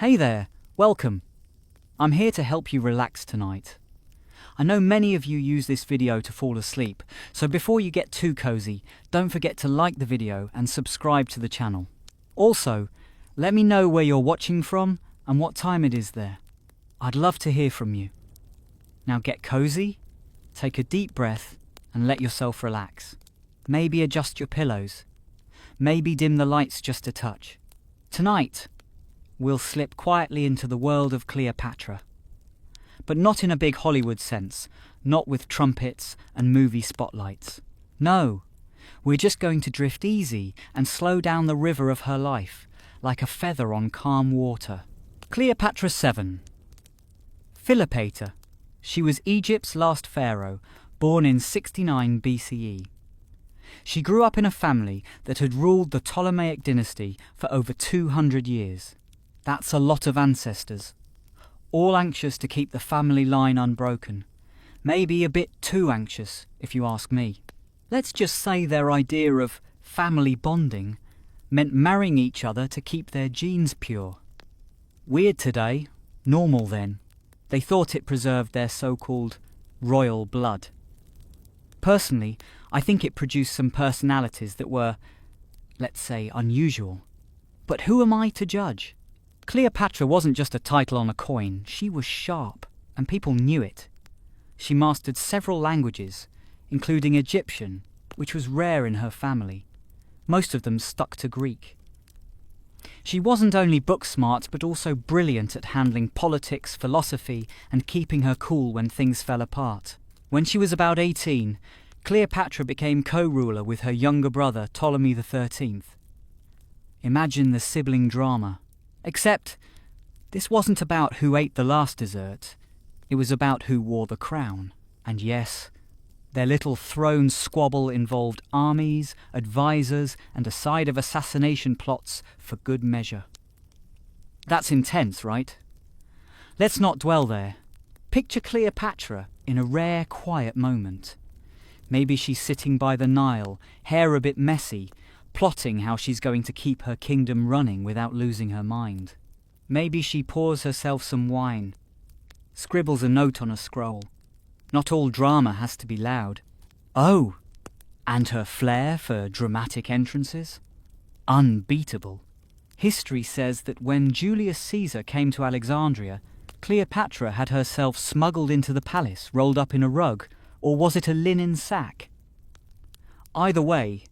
Hey there, welcome. I'm here to help you relax tonight. I know many of you use this video to fall asleep, so before you get too cozy, don't forget to like the video and subscribe to the channel. Also, let me know where you're watching from and what time it is there. I'd love to hear from you. Now get cozy, take a deep breath and let yourself relax. Maybe adjust your pillows. Maybe dim the lights just a touch. Tonight, we'll slip quietly into the world of Cleopatra. But not in a big Hollywood sense, not with trumpets and movie spotlights. No, we're just going to drift easy and slow down the river of her life, like a feather on calm water. Cleopatra 7. Cleopatra. She was Egypt's last pharaoh, born in 69 BCE. She grew up in a family that had ruled the Ptolemaic dynasty for over 200 years. That's a lot of ancestors, all anxious to keep the family line unbroken. Maybe a bit too anxious, if you ask me. Let's just say their idea of family bonding meant marrying each other to keep their genes pure. Weird today, normal then. They thought it preserved their so-called royal blood. Personally, I think it produced some personalities that were, let's say, unusual. But who am I to judge? Cleopatra wasn't just a title on a coin, she was sharp, and people knew it. She mastered several languages, including Egyptian, which was rare in her family. Most of them stuck to Greek. She wasn't only book smart, but also brilliant at handling politics, philosophy, and keeping her cool when things fell apart. When she was about 18, Cleopatra became co-ruler with her younger brother, Ptolemy XIII. Imagine the sibling drama. Except, this wasn't about who ate the last dessert. It was about who wore the crown. And yes, their little throne squabble involved armies, advisors, and a side of assassination plots for good measure. That's intense, right? Let's not dwell there. Picture Cleopatra in a rare, quiet moment. Maybe she's sitting by the Nile, hair a bit messy, plotting how she's going to keep her kingdom running without losing her mind. Maybe she pours herself some wine, scribbles a note on a scroll. Not all drama has to be loud. Oh, and her flair for dramatic entrances? Unbeatable. History says that when Julius Caesar came to Alexandria, Cleopatra had herself smuggled into the palace, rolled up in a rug, or was it a linen sack? Either way,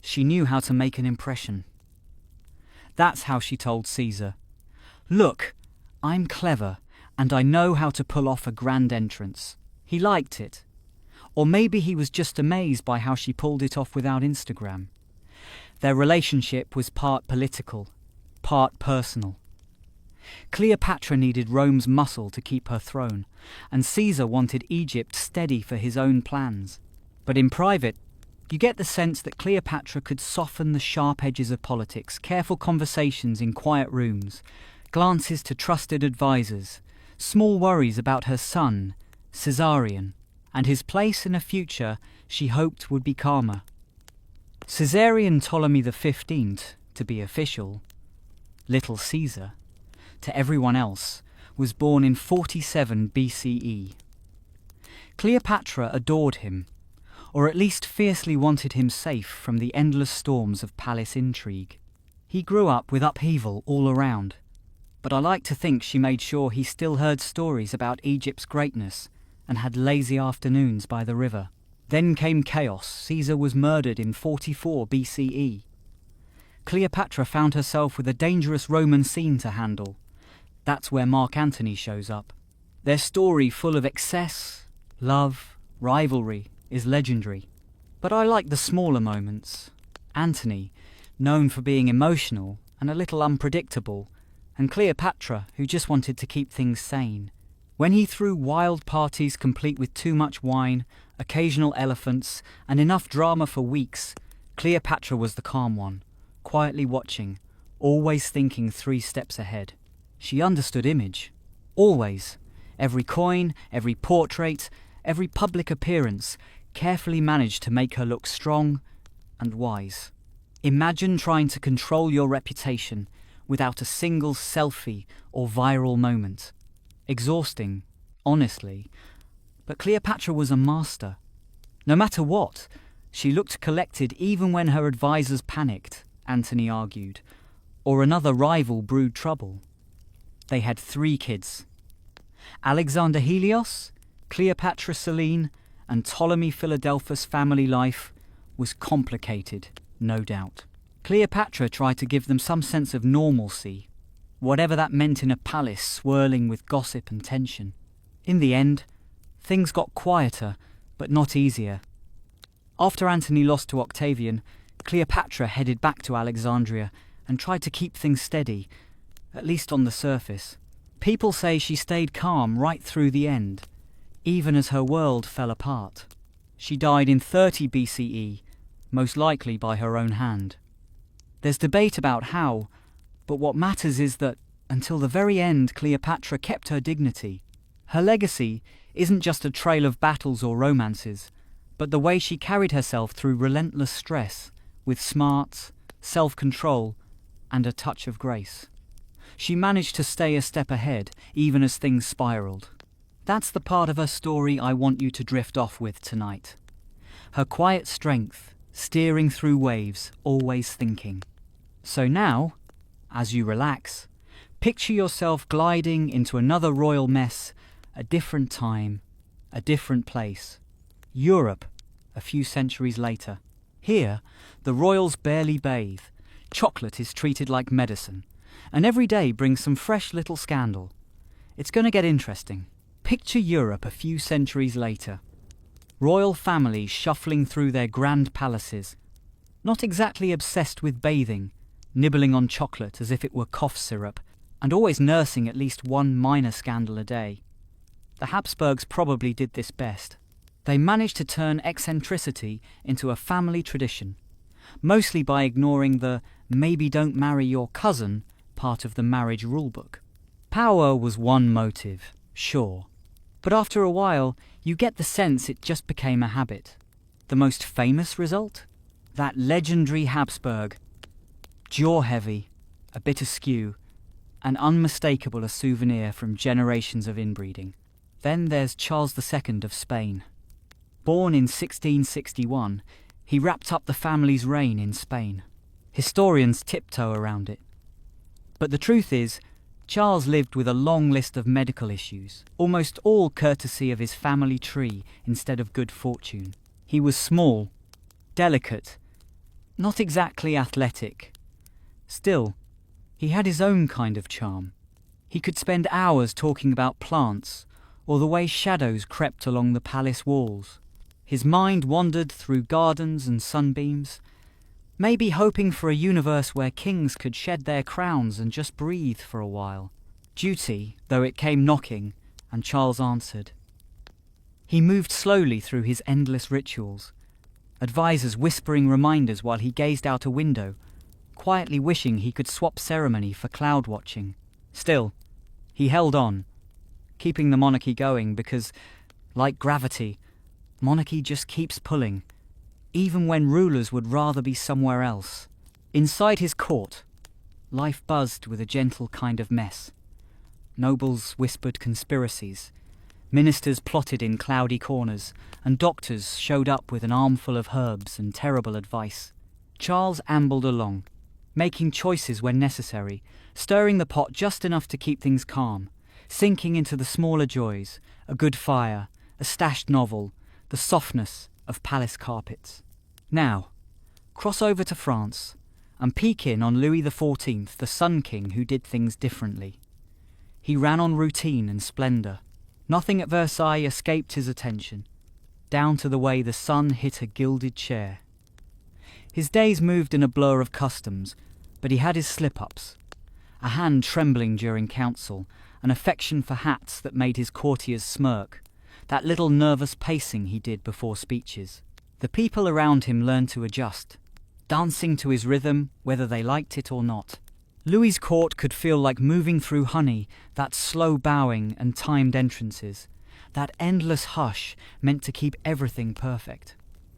she knew how to make an impression. That's how she told Caesar, "Look, I'm clever, and I know how to pull off a grand entrance." He liked it. Or maybe he was just amazed by how she pulled it off without Instagram. Their relationship was part political, part personal. Cleopatra needed Rome's muscle to keep her throne, and Caesar wanted Egypt steady for his own plans. But in private, you get the sense that Cleopatra could soften the sharp edges of politics, careful conversations in quiet rooms, glances to trusted advisors, small worries about her son, Caesarion, and his place in a future she hoped would be calmer. Caesarion Ptolemy XV, to be official, Little Caesar, to everyone else, was born in 47 BCE. Cleopatra adored him, or at least fiercely wanted him safe from the endless storms of palace intrigue. He grew up with upheaval all around, but I like to think she made sure he still heard stories about Egypt's greatness and had lazy afternoons by the river. Then came chaos. Caesar was murdered in 44 BCE. Cleopatra found herself with a dangerous Roman scene to handle. That's where Mark Antony shows up. Their story, full of excess, love, rivalry, is legendary. But I like the smaller moments. Antony, known for being emotional and a little unpredictable, and Cleopatra, who just wanted to keep things sane. When he threw wild parties complete with too much wine, occasional elephants, and enough drama for weeks, Cleopatra was the calm one, quietly watching, always thinking 3 steps ahead. She understood image. Always. Every coin, every portrait, every public appearance carefully managed to make her look strong and wise. Imagine trying to control your reputation without a single selfie or viral moment. Exhausting, honestly, but Cleopatra was a master. No matter what, she looked collected even when her advisors panicked, Antony argued, or another rival brewed trouble. They had 3 kids. Alexander Helios, Cleopatra Selene, and Ptolemy Philadelphus family life was complicated, no doubt. Cleopatra tried to give them some sense of normalcy, whatever that meant in a palace swirling with gossip and tension. In the end, things got quieter, but not easier. After Antony lost to Octavian, Cleopatra headed back to Alexandria and tried to keep things steady, at least on the surface. People say she stayed calm right through the end, even as her world fell apart. She died in 30 BCE, most likely by her own hand. There's debate about how, but what matters is that, until the very end, Cleopatra kept her dignity. Her legacy isn't just a trail of battles or romances, but the way she carried herself through relentless stress, with smarts, self-control, and a touch of grace. She managed to stay a step ahead, even as things spiraled. That's the part of her story I want you to drift off with tonight. Her quiet strength, steering through waves, always thinking. So now, as you relax, picture yourself gliding into another royal mess, a different time, a different place. Europe, a few centuries later. Here, the royals barely bathe, chocolate is treated like medicine, and every day brings some fresh little scandal. It's going to get interesting. Picture Europe a few centuries later. Royal families shuffling through their grand palaces, not exactly obsessed with bathing, nibbling on chocolate as if it were cough syrup, and always nursing at least one minor scandal a day. The Habsburgs probably did this best. They managed to turn eccentricity into a family tradition, mostly by ignoring the maybe don't marry your cousin part of the marriage rulebook. Power was one motive, sure, but after a while you get the sense it just became a habit. The most famous result? That legendary Habsburg, jaw-heavy, a bit askew, and unmistakable a souvenir from generations of inbreeding. Then there's Charles II of Spain. Born in 1661, he wrapped up the family's reign in Spain. Historians tiptoe around it. But the truth is, Charles lived with a long list of medical issues, almost all courtesy of his family tree instead of good fortune. He was small, delicate, not exactly athletic. Still, he had his own kind of charm. He could spend hours talking about plants or the way shadows crept along the palace walls. His mind wandered through gardens and sunbeams, maybe hoping for a universe where kings could shed their crowns and just breathe for a while. Duty, though it came knocking, and Charles answered. He moved slowly through his endless rituals, advisors whispering reminders while he gazed out a window, quietly wishing he could swap ceremony for cloud watching. Still, he held on, keeping the monarchy going because, like gravity, monarchy just keeps pulling, even when rulers would rather be somewhere else. Inside his court, life buzzed with a gentle kind of mess. Nobles whispered conspiracies, ministers plotted in cloudy corners, and doctors showed up with an armful of herbs and terrible advice. Charles ambled along, making choices when necessary, stirring the pot just enough to keep things calm, sinking into the smaller joys, a good fire, a stashed novel, the softness of palace carpets. Now, cross over to France and peek in on Louis XIV, the Sun King who did things differently. He ran on routine and splendour. Nothing at Versailles escaped his attention, down to the way the sun hit a gilded chair. His days moved in a blur of customs, but he had his slip-ups, a hand trembling during council, an affection for hats that made his courtiers smirk, that little nervous pacing he did before speeches. The people around him learned to adjust, dancing to his rhythm whether they liked it or not. Louis's court could feel like moving through honey, that slow bowing and timed entrances, that endless hush meant to keep everything perfect.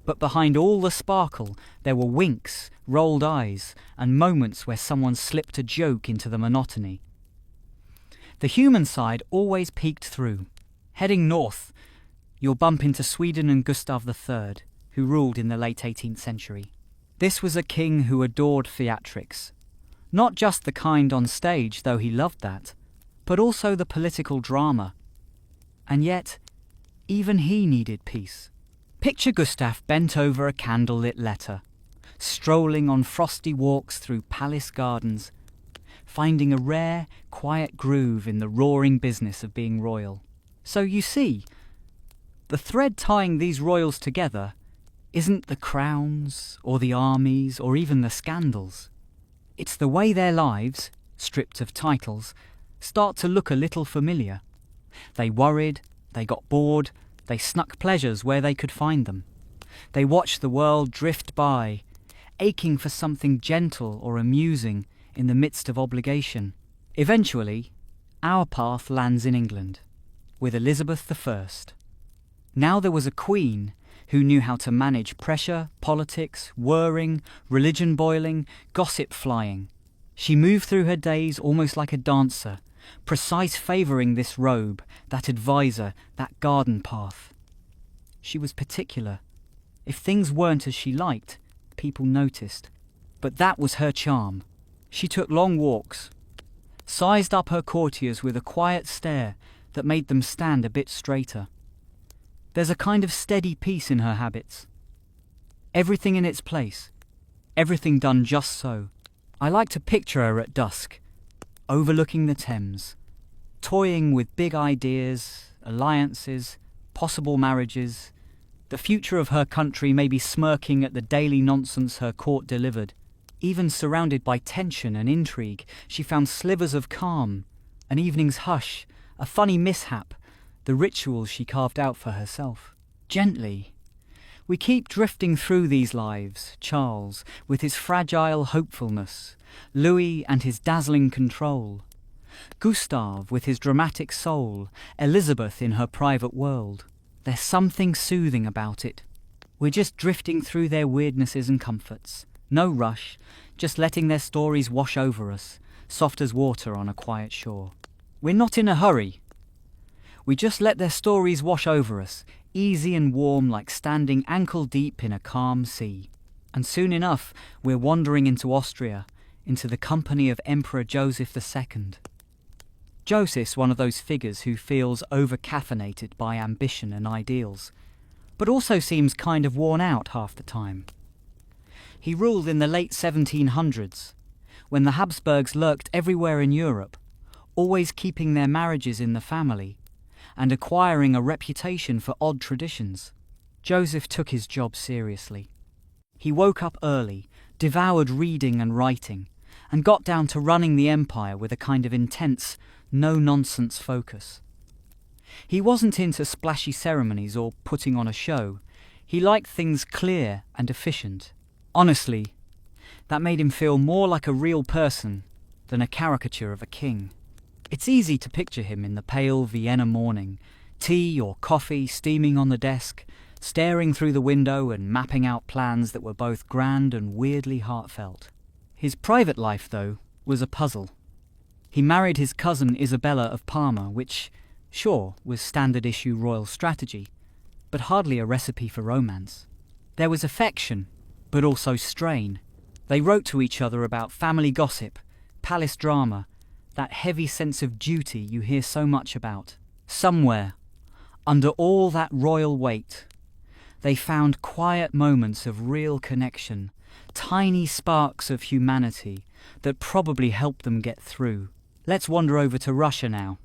But behind all the sparkle, there were winks, rolled eyes, and moments where someone slipped a joke into the monotony. The human side always peeked through. Heading north, you'll bump into Sweden and Gustav III, who ruled in the late 18th century. This was a king who adored theatrics. Not just the kind on stage, though he loved that, but also the political drama. And yet, even he needed peace. Picture Gustav bent over a candlelit letter, strolling on frosty walks through palace gardens, finding a rare, quiet groove in the roaring business of being royal. So you see, the thread tying these royals together isn't the crowns, or the armies, or even the scandals. It's the way their lives, stripped of titles, start to look a little familiar. They worried, they got bored, they snuck pleasures where they could find them. They watched the world drift by, aching for something gentle or amusing in the midst of obligation. Eventually, our path lands in England, with Elizabeth I. Now there was a queen who knew how to manage pressure, politics, whirring, religion boiling, gossip flying. She moved through her days almost like a dancer, precise favouring this robe, that advisor, that garden path. She was particular. If things weren't as she liked, people noticed. But that was her charm. She took long walks, sized up her courtiers with a quiet stare that made them stand a bit straighter. There's a kind of steady peace in her habits. Everything in its place, everything done just so. I like to picture her at dusk, overlooking the Thames, toying with big ideas, alliances, possible marriages. The future of her country may be smirking at the daily nonsense her court delivered. Even surrounded by tension and intrigue, she found slivers of calm, an evening's hush, a funny mishap, the rituals she carved out for herself. Gently, we keep drifting through these lives, Charles, with his fragile hopefulness, Louis and his dazzling control, Gustav with his dramatic soul, Elizabeth in her private world. There's something soothing about it. We're just drifting through their weirdnesses and comforts. No rush, just letting their stories wash over us, soft as water on a quiet shore. We're not in a hurry. We just let their stories wash over us, easy and warm like standing ankle deep in a calm sea. And soon enough, we're wandering into Austria, into the company of Emperor Joseph II. Joseph's one of those figures who feels over-caffeinated by ambition and ideals, but also seems kind of worn out half the time. He ruled in the late 1700s, when the Habsburgs lurked everywhere in Europe, always keeping their marriages in the family, and acquiring a reputation for odd traditions. Joseph took his job seriously. He woke up early, devoured reading and writing, and got down to running the empire with a kind of intense, no-nonsense focus. He wasn't into splashy ceremonies or putting on a show. He liked things clear and efficient. Honestly, that made him feel more like a real person than a caricature of a king. It's easy to picture him in the pale Vienna morning, tea or coffee steaming on the desk, staring through the window and mapping out plans that were both grand and weirdly heartfelt. His private life, though, was a puzzle. He married his cousin Isabella of Parma, which, sure, was standard-issue royal strategy, but hardly a recipe for romance. There was affection, but also strain. They wrote to each other about family gossip, palace drama, that heavy sense of duty you hear so much about. Somewhere, under all that royal weight, they found quiet moments of real connection, tiny sparks of humanity that probably helped them get through. Let's wander over to Russia now,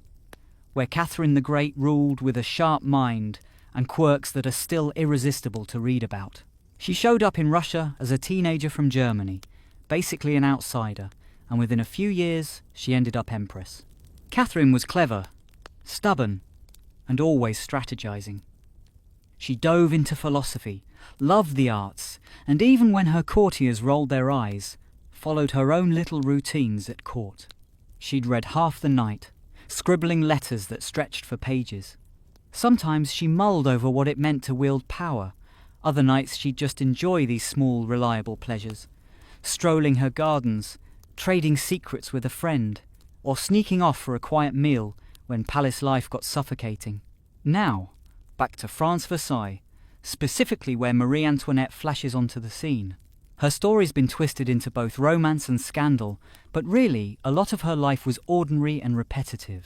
where Catherine the Great ruled with a sharp mind and quirks that are still irresistible to read about. She showed up in Russia as a teenager from Germany, basically an outsider, and within a few years she ended up empress. Catherine was clever, stubborn, and always strategizing. She dove into philosophy, loved the arts, and even when her courtiers rolled their eyes, followed her own little routines at court. She'd read half the night, scribbling letters that stretched for pages. Sometimes she mulled over what it meant to wield power, Other nights she'd just enjoy these small, reliable pleasures, strolling her gardens, trading secrets with a friend, or sneaking off for a quiet meal when palace life got suffocating. Now, back to France Versailles, specifically where Marie Antoinette flashes onto the scene. Her story's been twisted into both romance and scandal, but really, a lot of her life was ordinary and repetitive.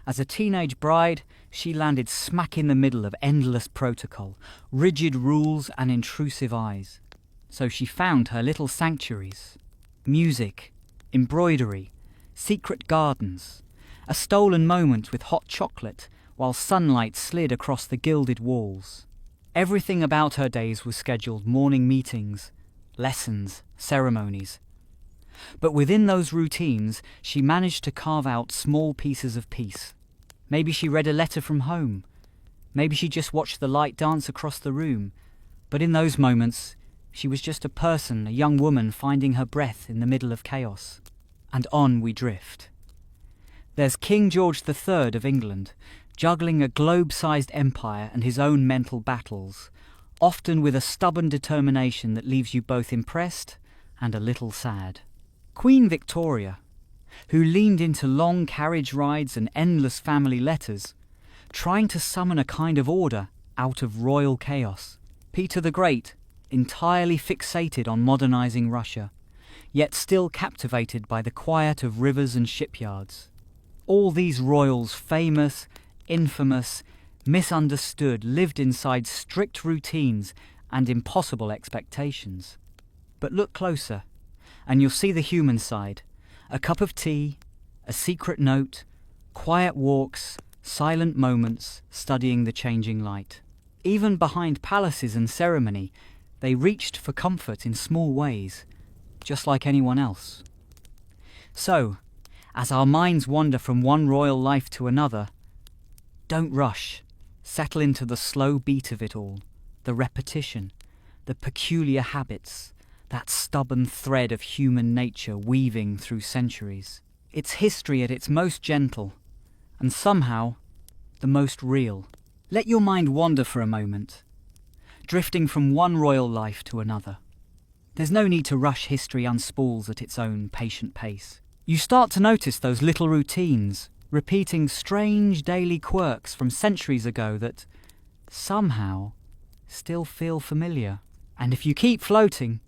As a teenage bride, she landed smack in the middle of endless protocol, rigid rules and intrusive eyes. So she found her little sanctuaries: music, embroidery, secret gardens, a stolen moment with hot chocolate while sunlight slid across the gilded walls. Everything about her days was scheduled: morning meetings, lessons, ceremonies. But within those routines, she managed to carve out small pieces of peace. Maybe she read a letter from home. Maybe she just watched the light dance across the room. But in those moments, she was just a person, a young woman finding her breath in the middle of chaos. And on we drift. There's King George III of England, juggling a globe-sized empire and his own mental battles, often with a stubborn determination that leaves you both impressed and a little sad. Queen Victoria, who leaned into long carriage rides and endless family letters, trying to summon a kind of order out of royal chaos. Peter the Great, entirely fixated on modernizing Russia, yet still captivated by the quiet of rivers and shipyards. All these royals, famous, infamous, misunderstood, lived inside strict routines and impossible expectations. But look closer, and you'll see the human side. A cup of tea, a secret note, quiet walks, silent moments, studying the changing light. Even behind palaces and ceremony, they reached for comfort in small ways, just like anyone else. So, as our minds wander from one royal life to another, don't rush. Settle into the slow beat of it all, the repetition, the peculiar habits, that stubborn thread of human nature weaving through centuries. It's history at its most gentle, and somehow, the most real. Let your mind wander for a moment, drifting from one royal life to another. There's no need to rush history unspools at its own patient pace. You start to notice those little routines, repeating strange daily quirks from centuries ago that, somehow, still feel familiar. And if you keep floating,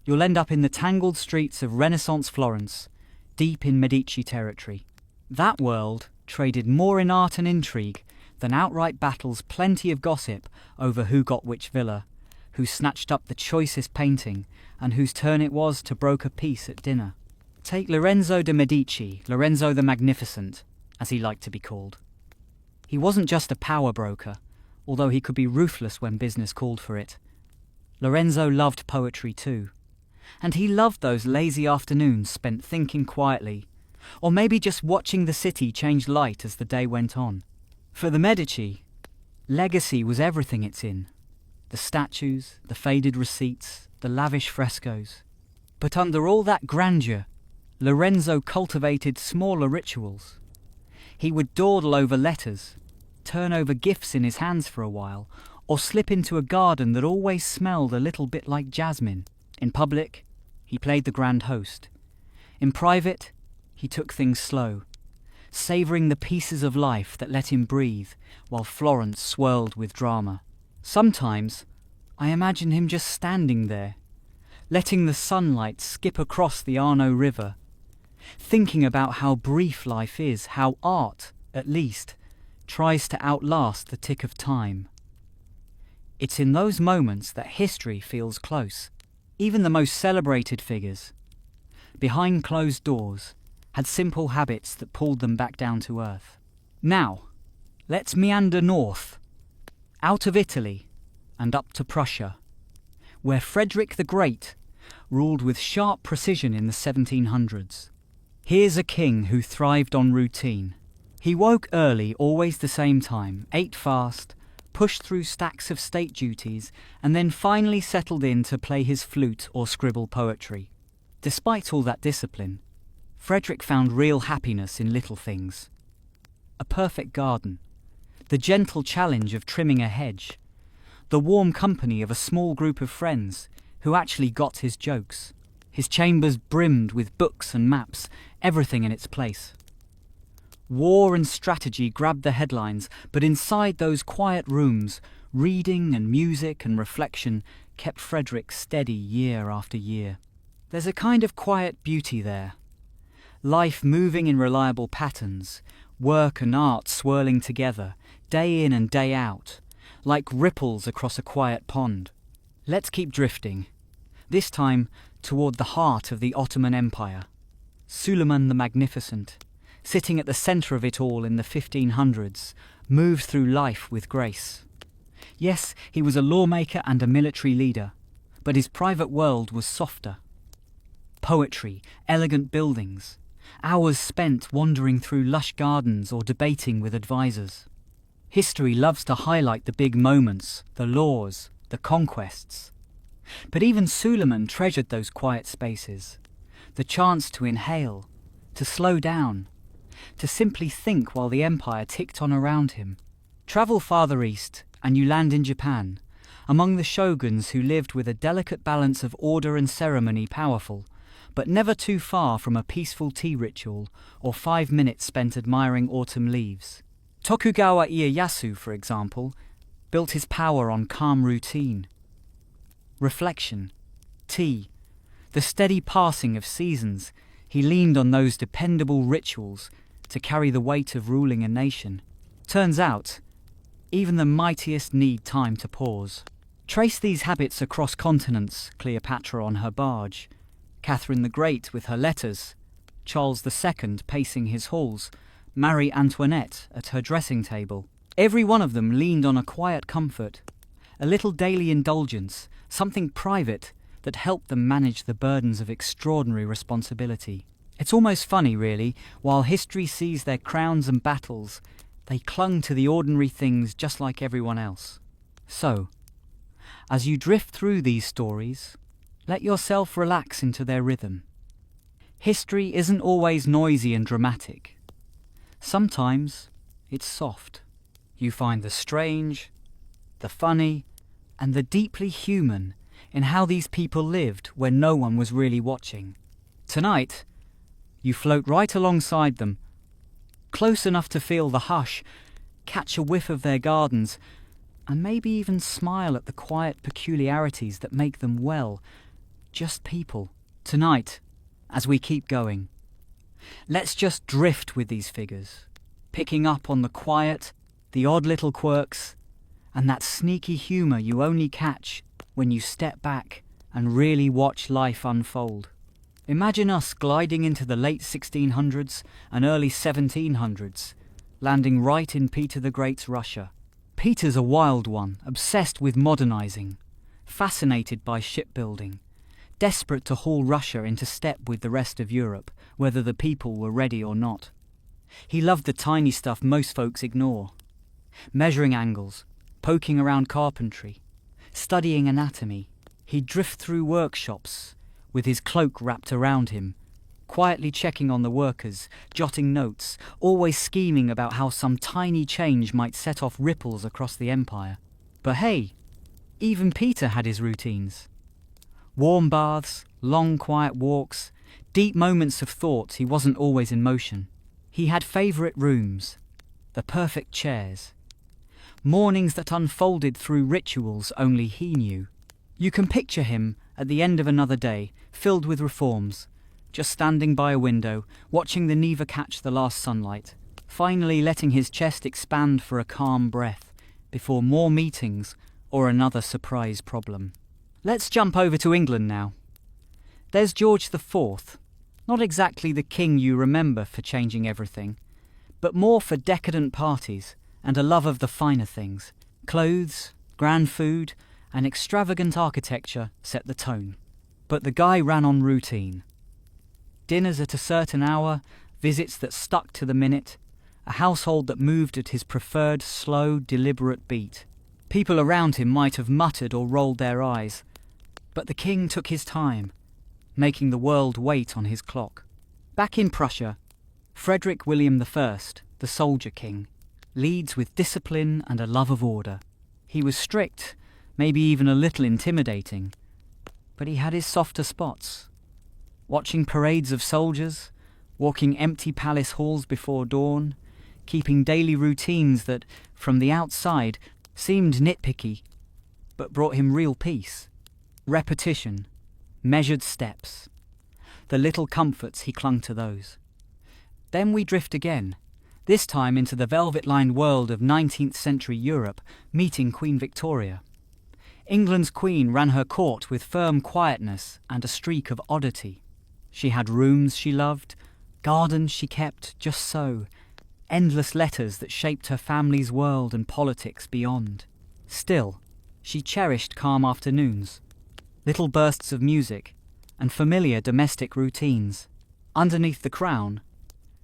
you'll end up in the tangled streets of Renaissance Florence, deep in Medici territory. That world traded more in art and intrigue than outright battles, plenty of gossip over who got which villa, who snatched up the choicest painting, and whose turn it was to broker peace at dinner. Take Lorenzo de' Medici, Lorenzo the Magnificent, as he liked to be called. He wasn't just a power broker, although he could be ruthless when business called for it. Lorenzo loved poetry too. And he loved those lazy afternoons spent thinking quietly, or maybe just watching the city change light as the day went on. For the Medici, legacy was everything it's in. The statues, the faded receipts, the lavish frescoes. But under all that grandeur, Lorenzo cultivated smaller rituals. He would dawdle over letters, turn over gifts in his hands for a while, or slip into a garden that always smelled a little bit like jasmine. In public, he played the grand host. In private, he took things slow, savouring the pieces of life that let him breathe while Florence swirled with drama. Sometimes, I imagine him just standing there, letting the sunlight skip across the Arno River, thinking about how brief life is, how art, at least, tries to outlast the tick of time. It's in those moments that history feels close. Even the most celebrated figures, behind closed doors, had simple habits that pulled them back down to earth. Now, let's meander north, out of Italy and up to Prussia, where Frederick the Great ruled with sharp precision in the 1700s. Here's a king who thrived on routine. He woke early, always the same time, ate fast, pushed through stacks of state duties, and then finally settled in to play his flute or scribble poetry. Despite all that discipline, Frederick found real happiness in little things. A perfect garden, the gentle challenge of trimming a hedge, the warm company of a small group of friends who actually got his jokes. His chambers brimmed with books and maps, everything in its place. War and strategy grabbed the headlines, but inside those quiet rooms, reading and music and reflection kept Frederick steady year after year. There's a kind of quiet beauty there. Life moving in reliable patterns, work and art swirling together, day in and day out, like ripples across a quiet pond. Let's keep drifting, this time toward the heart of the Ottoman Empire. Suleiman the Magnificent, sitting at the centre of it all in the 1500s, moved through life with grace. Yes, he was a lawmaker and a military leader, but his private world was softer. Poetry, elegant buildings, hours spent wandering through lush gardens or debating with advisors. History loves to highlight the big moments, the laws, the conquests. But even Suleiman treasured those quiet spaces, the chance to inhale, to slow down, to simply think while the empire ticked on around him. Travel farther east, and you land in Japan, among the shoguns who lived with a delicate balance of order and ceremony powerful, but never too far from a peaceful tea ritual or 5 minutes spent admiring autumn leaves. Tokugawa Ieyasu, for example, built his power on calm routine. Reflection, tea, the steady passing of seasons. He leaned on those dependable rituals to carry the weight of ruling a nation. Turns out, even the mightiest need time to pause. Trace these habits across continents, Cleopatra on her barge, Catherine the Great with her letters, Charles II pacing his halls, Marie Antoinette at her dressing table. Every one of them leaned on a quiet comfort, a little daily indulgence, something private that helped them manage the burdens of extraordinary responsibility. It's almost funny, really, while history sees their crowns and battles, they clung to the ordinary things just like everyone else. So, as you drift through these stories, let yourself relax into their rhythm. History isn't always noisy and dramatic. Sometimes it's soft. You find the strange, the funny, and the deeply human in how these people lived when no one was really watching. Tonight, you float right alongside them, close enough to feel the hush, catch a whiff of their gardens, and maybe even smile at the quiet peculiarities that make them, well, just people. Tonight, as we keep going, let's just drift with these figures, picking up on the quiet, the odd little quirks, and that sneaky humour you only catch when you step back and really watch life unfold. Imagine us gliding into the late 1600s and early 1700s, landing right in Peter the Great's Russia. Peter's a wild one, obsessed with modernising, fascinated by shipbuilding, desperate to haul Russia into step with the rest of Europe, whether the people were ready or not. He loved the tiny stuff most folks ignore. Measuring angles, poking around carpentry, studying anatomy. He'd drift through workshops with his cloak wrapped around him, quietly checking on the workers, jotting notes, always scheming about how some tiny change might set off ripples across the empire. But hey, even Peter had his routines. Warm baths, long quiet walks, deep moments of thought. He wasn't always in motion. He had favourite rooms, the perfect chairs, mornings that unfolded through rituals only he knew. You can picture him at the end of another day, filled with reforms, just standing by a window, watching the Neva catch the last sunlight, finally letting his chest expand for a calm breath before more meetings or another surprise problem. Let's jump over to England now. There's George IV, not exactly the king you remember for changing everything, but more for decadent parties and a love of the finer things. Clothes, grand food, and extravagant architecture set the tone. But the guy ran on routine. Dinners at a certain hour, visits that stuck to the minute, a household that moved at his preferred slow, deliberate beat. People around him might have muttered or rolled their eyes, but the king took his time, making the world wait on his clock. Back in Prussia, Frederick William I, the soldier king, leads with discipline and a love of order. He was strict, maybe even a little intimidating. But he had his softer spots. Watching parades of soldiers, walking empty palace halls before dawn, keeping daily routines that, from the outside, seemed nitpicky, but brought him real peace. Repetition, measured steps. The little comforts, he clung to those. Then we drift again, this time into the velvet-lined world of 19th century Europe, meeting Queen Victoria. England's queen ran her court with firm quietness and a streak of oddity. She had rooms she loved, gardens she kept just so, endless letters that shaped her family's world and politics beyond. Still, she cherished calm afternoons, little bursts of music, and familiar domestic routines. Underneath the crown,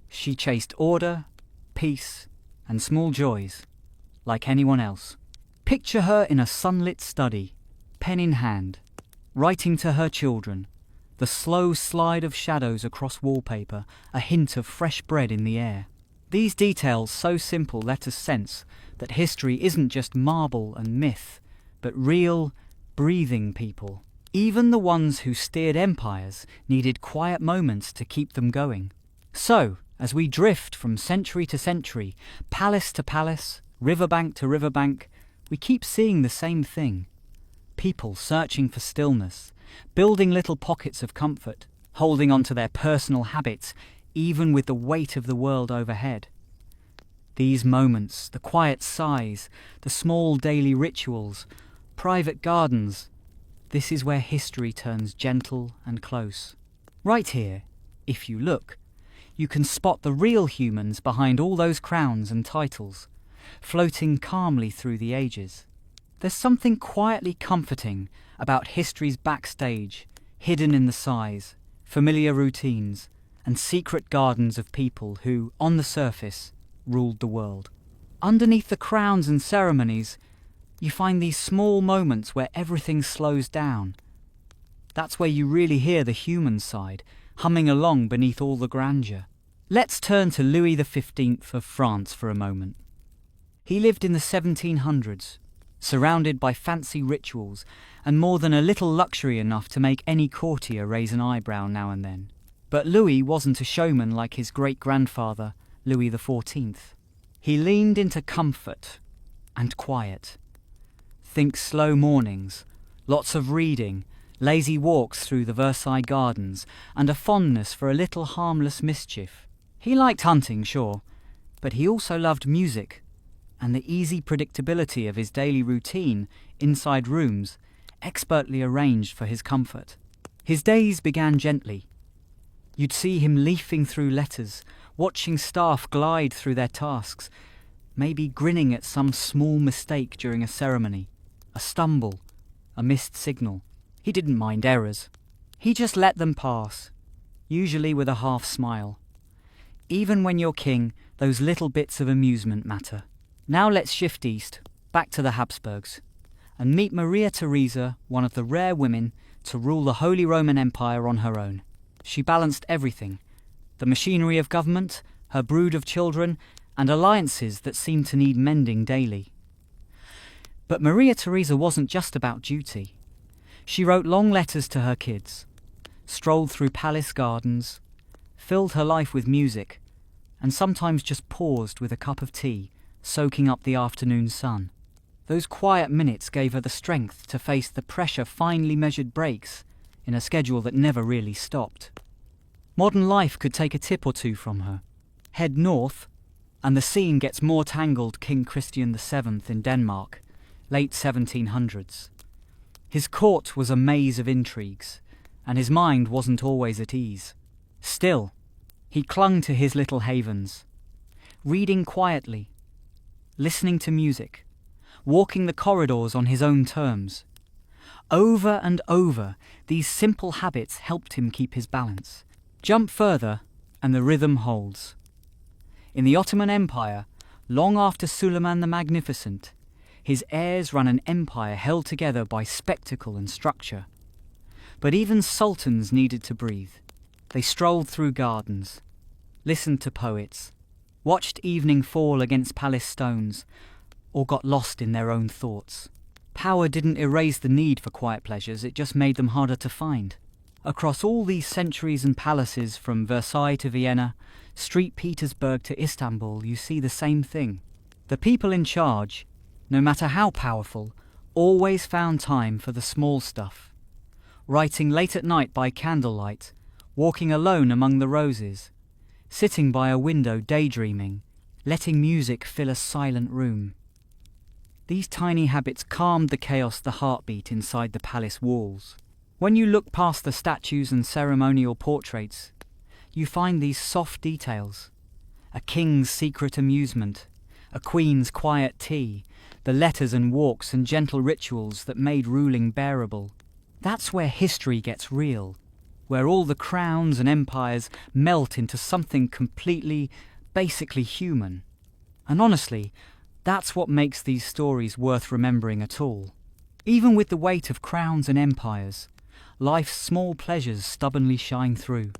she chased order, peace, and small joys, like anyone else. Picture her in a sunlit study, pen in hand, writing to her children, the slow slide of shadows across wallpaper, a hint of fresh bread in the air. These details, so simple, let us sense that history isn't just marble and myth, but real, breathing people. Even the ones who steered empires needed quiet moments to keep them going. So, as we drift from century to century, palace to palace, riverbank to riverbank, we keep seeing the same thing. People searching for stillness, building little pockets of comfort, holding on to their personal habits, even with the weight of the world overhead. These moments, the quiet sighs, the small daily rituals, private gardens, this is where history turns gentle and close. Right here, if you look, you can spot the real humans behind all those crowns and titles, floating calmly through the ages. There's something quietly comforting about history's backstage, hidden in the sighs, familiar routines, and secret gardens of people who, on the surface, ruled the world. Underneath the crowns and ceremonies, you find these small moments where everything slows down. That's where you really hear the human side, humming along beneath all the grandeur. Let's turn to Louis XV of France for a moment. He lived in the 1700s, surrounded by fancy rituals and more than a little luxury enough to make any courtier raise an eyebrow now and then. But Louis wasn't a showman like his great-grandfather, Louis XIV. He leaned into comfort and quiet. Think slow mornings, lots of reading, lazy walks through the Versailles gardens, and a fondness for a little harmless mischief. He liked hunting, sure, but he also loved music, and the easy predictability of his daily routine inside rooms, expertly arranged for his comfort. His days began gently. You'd see him leafing through letters, watching staff glide through their tasks, maybe grinning at some small mistake during a ceremony, a stumble, a missed signal. He didn't mind errors. He just let them pass, usually with a half smile. Even when you're king, those little bits of amusement matter. Now let's shift east, back to the Habsburgs, and meet Maria Theresa, one of the rare women to rule the Holy Roman Empire on her own. She balanced everything, the machinery of government, her brood of children, and alliances that seemed to need mending daily. But Maria Theresa wasn't just about duty. She wrote long letters to her kids, strolled through palace gardens, filled her life with music, and sometimes just paused with a cup of tea, soaking up the afternoon sun. Those quiet minutes gave her the strength to face the pressure finely measured breaks in a schedule that never really stopped. Modern life could take a tip or two from her. Head north, and the scene gets more tangled. King Christian VII in Denmark, late 1700s. His court was a maze of intrigues, and his mind wasn't always at ease. Still, he clung to his little havens, reading quietly, listening to music, walking the corridors on his own terms. Over and over, these simple habits helped him keep his balance. Jump further, and the rhythm holds. In the Ottoman Empire, long after Suleiman the Magnificent, his heirs ran an empire held together by spectacle and structure. But even sultans needed to breathe. They strolled through gardens, listened to poets, watched evening fall against palace stones, or got lost in their own thoughts. Power didn't erase the need for quiet pleasures, it just made them harder to find. Across all these centuries and palaces, from Versailles to Vienna, St. Petersburg to Istanbul, you see the same thing. The people in charge, no matter how powerful, always found time for the small stuff. Writing late at night by candlelight, walking alone among the roses, sitting by a window daydreaming, letting music fill a silent room. These tiny habits calmed the chaos, the heartbeat inside the palace walls. When you look past the statues and ceremonial portraits, you find these soft details. A king's secret amusement, a queen's quiet tea, the letters and walks and gentle rituals that made ruling bearable. That's where history gets real, where all the crowns and empires melt into something completely, basically human. And honestly, that's what makes these stories worth remembering at all. Even with the weight of crowns and empires, life's small pleasures stubbornly shine through.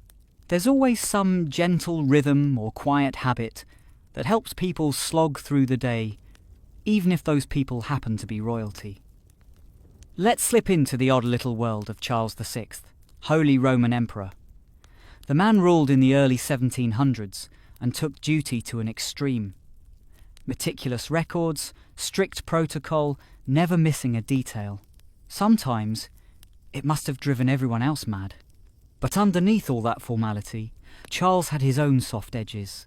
There's always some gentle rhythm or quiet habit that helps people slog through the day, even if those people happen to be royalty. Let's slip into the odd little world of Charles VI, Holy Roman Emperor. The man ruled in the early 1700s and took duty to an extreme. Meticulous records, strict protocol, never missing a detail. Sometimes it must have driven everyone else mad. But underneath all that formality, Charles had his own soft edges.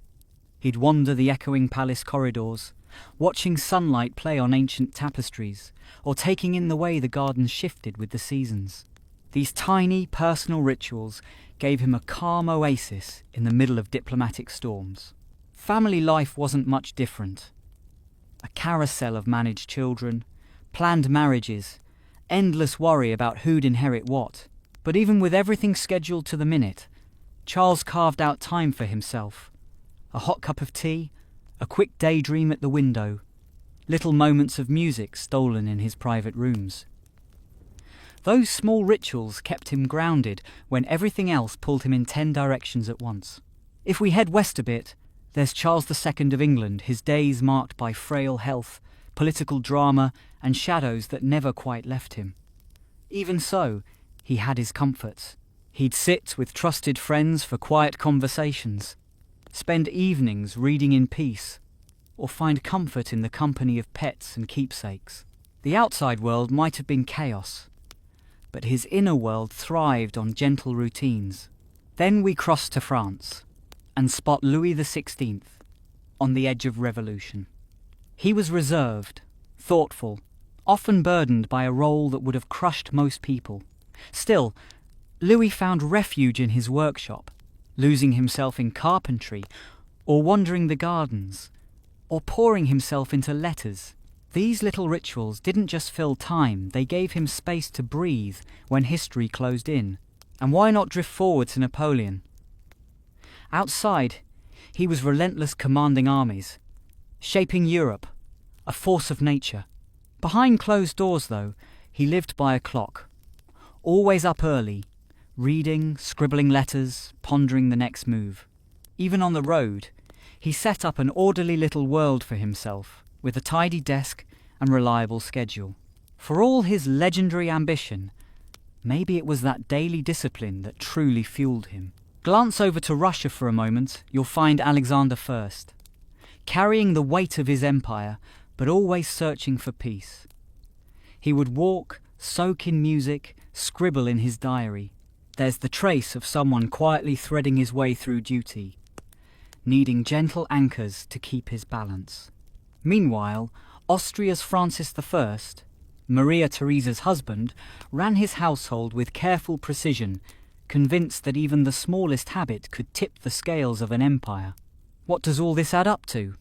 He'd wander the echoing palace corridors, watching sunlight play on ancient tapestries, or taking in the way the gardens shifted with the seasons. These tiny personal rituals gave him a calm oasis in the middle of diplomatic storms. Family life wasn't much different. A carousel of managed children, planned marriages, endless worry about who'd inherit what. But even with everything scheduled to the minute, Charles carved out time for himself. A hot cup of tea, a quick daydream at the window, little moments of music stolen in his private rooms. Those small rituals kept him grounded when everything else pulled him in 10 directions at once. If we head west a bit, there's Charles II of England, his days marked by frail health, political drama, and shadows that never quite left him. Even so, he had his comforts. He'd sit with trusted friends for quiet conversations, spend evenings reading in peace, or find comfort in the company of pets and keepsakes. The outside world might have been chaos, but his inner world thrived on gentle routines. Then we cross to France and spot Louis XVI on the edge of revolution. He was reserved, thoughtful, often burdened by a role that would have crushed most people. Still, Louis found refuge in his workshop, losing himself in carpentry, or wandering the gardens, or pouring himself into letters. These little rituals didn't just fill time, they gave him space to breathe when history closed in. And why not drift forward to Napoleon? Outside, he was relentless, commanding armies, shaping Europe, a force of nature. Behind closed doors, though, he lived by a clock, always up early, reading, scribbling letters, pondering the next move. Even on the road, he set up an orderly little world for himself, with a tidy desk and reliable schedule. For all his legendary ambition, maybe it was that daily discipline that truly fueled him. Glance over to Russia for a moment, you'll find Alexander I, carrying the weight of his empire, but always searching for peace. He would walk, soak in music, scribble in his diary. There's the trace of someone quietly threading his way through duty, needing gentle anchors to keep his balance. Meanwhile, Austria's Francis I, Maria Theresa's husband, ran his household with careful precision, convinced that even the smallest habit could tip the scales of an empire. What does all this add up to?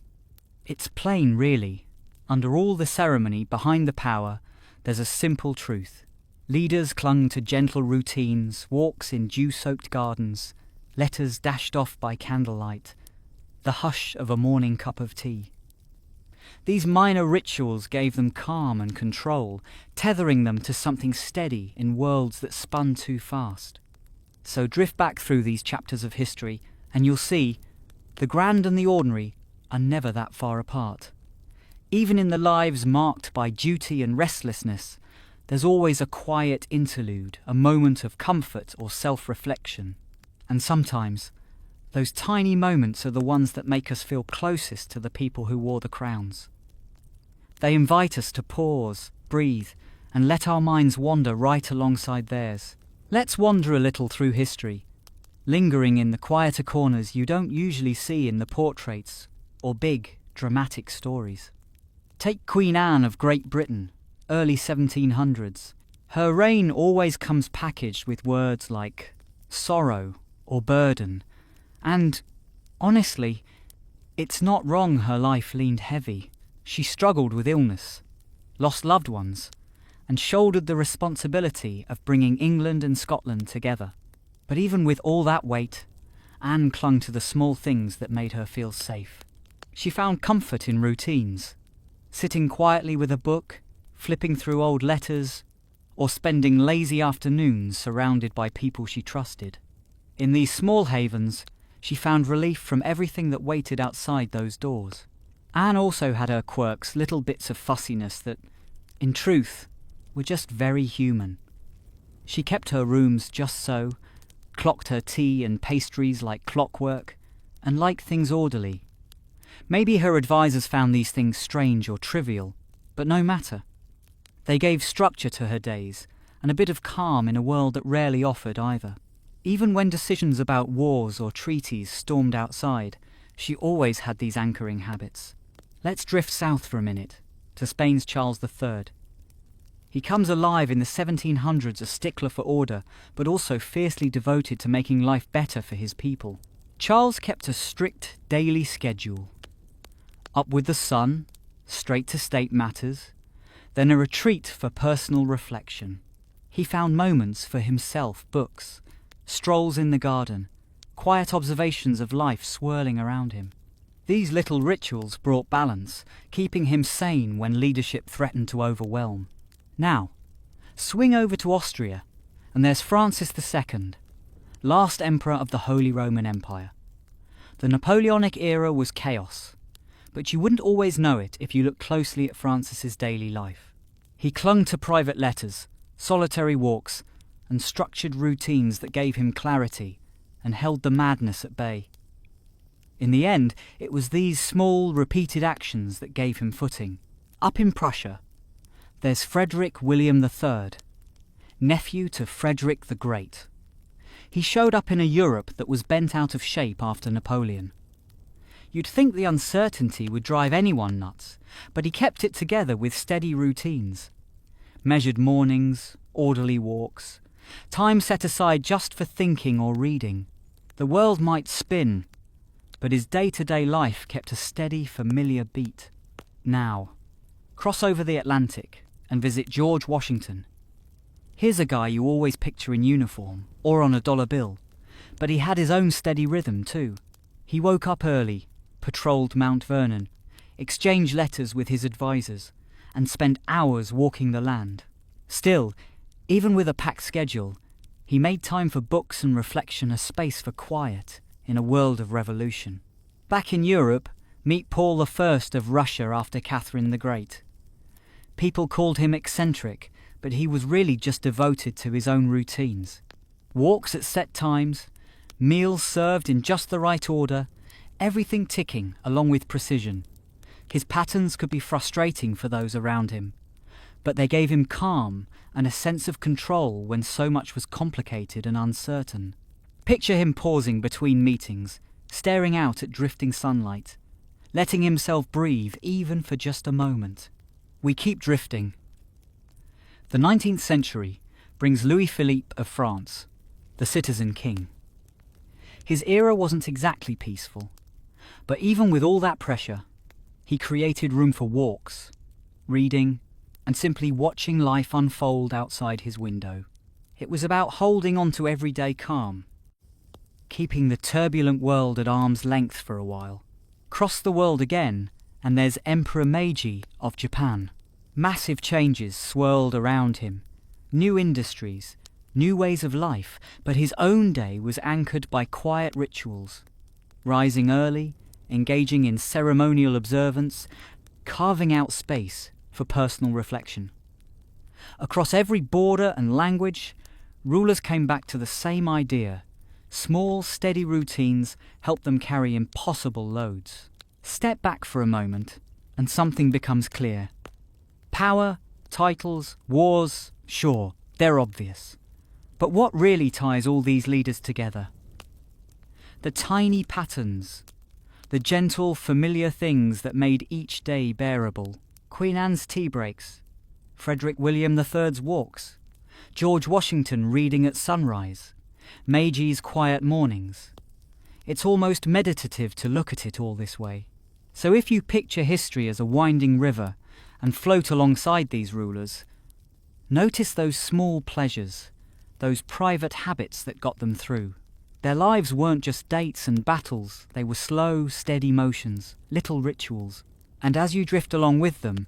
It's plain, really. Under all the ceremony behind the power, there's a simple truth. Leaders clung to gentle routines, walks in dew-soaked gardens, letters dashed off by candlelight, the hush of a morning cup of tea. These minor rituals gave them calm and control, tethering them to something steady in worlds that spun too fast. So drift back through these chapters of history, and you'll see the grand and the ordinary are never that far apart. Even in the lives marked by duty and restlessness, there's always a quiet interlude, a moment of comfort or self-reflection. And sometimes, those tiny moments are the ones that make us feel closest to the people who wore the crowns. They invite us to pause, breathe, and let our minds wander right alongside theirs. Let's wander a little through history, lingering in the quieter corners you don't usually see in the portraits or big, dramatic stories. Take Queen Anne of Great Britain, early 1700s. Her reign always comes packaged with words like sorrow or burden, and, honestly, it's not wrong her life leaned heavy. She struggled with illness, lost loved ones, and shouldered the responsibility of bringing England and Scotland together. But even with all that weight, Anne clung to the small things that made her feel safe. She found comfort in routines, sitting quietly with a book, flipping through old letters, or spending lazy afternoons surrounded by people she trusted. In these small havens, she found relief from everything that waited outside those doors. Anne also had her quirks, little bits of fussiness that, in truth, were just very human. She kept her rooms just so, clocked her tea and pastries like clockwork, and liked things orderly. Maybe her advisors found these things strange or trivial, but no matter. They gave structure to her days, and a bit of calm in a world that rarely offered either. Even when decisions about wars or treaties stormed outside, she always had these anchoring habits. Let's drift south for a minute, to Spain's Charles III. He comes alive in the 1700s, a stickler for order, but also fiercely devoted to making life better for his people. Charles kept a strict daily schedule. Up with the sun, straight to state matters, then a retreat for personal reflection. He found moments for himself, books, strolls in the garden, quiet observations of life swirling around him. These little rituals brought balance, keeping him sane when leadership threatened to overwhelm. Now, swing over to Austria, and there's Francis II, last emperor of the Holy Roman Empire. The Napoleonic era was chaos, but you wouldn't always know it if you looked closely at Francis's daily life. He clung to private letters, solitary walks, and structured routines that gave him clarity and held the madness at bay. In the end, it was these small, repeated actions that gave him footing. Up in Prussia, there's Frederick William III, nephew to Frederick the Great. He showed up in a Europe that was bent out of shape after Napoleon. You'd think the uncertainty would drive anyone nuts, but he kept it together with steady routines. Measured mornings, orderly walks, time set aside just for thinking or reading. The world might spin, but his day-to-day life kept a steady, familiar beat. Now, cross over the Atlantic and visit George Washington. Here's a guy you always picture in uniform or on a dollar bill, but he had his own steady rhythm too. He woke up early, patrolled Mount Vernon, exchanged letters with his advisors, and spent hours walking the land. Still, even with a packed schedule, he made time for books and reflection, a space for quiet in a world of revolution. Back in Europe, meet Paul I of Russia after Catherine the Great. People called him eccentric, but he was really just devoted to his own routines. Walks at set times, meals served in just the right order, everything ticking along with precision. His patterns could be frustrating for those around him, but they gave him calm and a sense of control when so much was complicated and uncertain. Picture him pausing between meetings, staring out at drifting sunlight, letting himself breathe even for just a moment. We keep drifting. The 19th century brings Louis-Philippe of France, the citizen king. His era wasn't exactly peaceful, but even with all that pressure, he created room for walks, reading, and simply watching life unfold outside his window. It was about holding on to everyday calm, keeping the turbulent world at arm's length for a while. Cross the world again, and there's Emperor Meiji of Japan. Massive changes swirled around him, new industries, new ways of life, but his own day was anchored by quiet rituals. Rising early, engaging in ceremonial observance, carving out space for personal reflection. Across every border and language, rulers came back to the same idea. Small, steady routines help them carry impossible loads. Step back for a moment, and something becomes clear. Power, titles, wars, sure, they're obvious. But what really ties all these leaders together? The tiny patterns, the gentle, familiar things that made each day bearable. Queen Anne's tea breaks, Frederick William III's walks, George Washington reading at sunrise, Meiji's quiet mornings. It's almost meditative to look at it all this way. So if you picture history as a winding river and float alongside these rulers, notice those small pleasures, those private habits that got them through. Their lives weren't just dates and battles, they were slow, steady motions, little rituals. And as you drift along with them,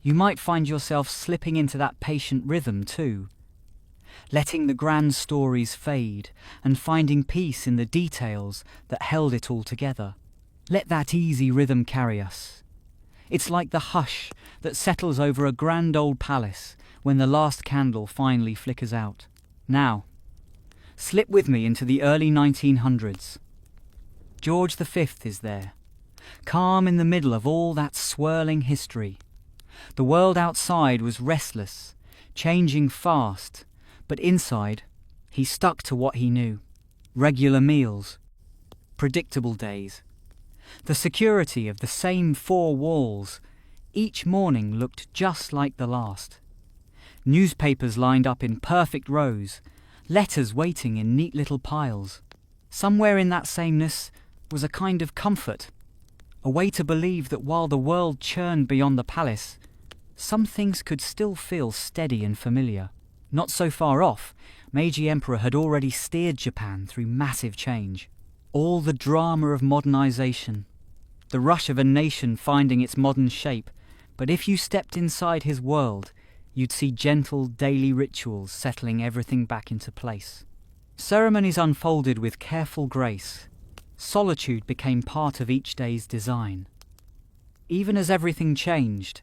you might find yourself slipping into that patient rhythm too, letting the grand stories fade and finding peace in the details that held it all together. Let that easy rhythm carry us. It's like the hush that settles over a grand old palace when the last candle finally flickers out. Now, slip with me into the early 1900s. George V is there, calm in the middle of all that swirling history. The world outside was restless, changing fast, but inside, he stuck to what he knew. Regular meals, predictable days. The security of the same four walls, each morning looked just like the last. Newspapers lined up in perfect rows, letters waiting in neat little piles. Somewhere in that sameness was a kind of comfort, a way to believe that while the world churned beyond the palace, some things could still feel steady and familiar. Not so far off, Meiji Emperor had already steered Japan through massive change. All the drama of modernization, the rush of a nation finding its modern shape, but if you stepped inside his world, you'd see gentle daily rituals settling everything back into place. Ceremonies unfolded with careful grace. Solitude became part of each day's design. Even as everything changed,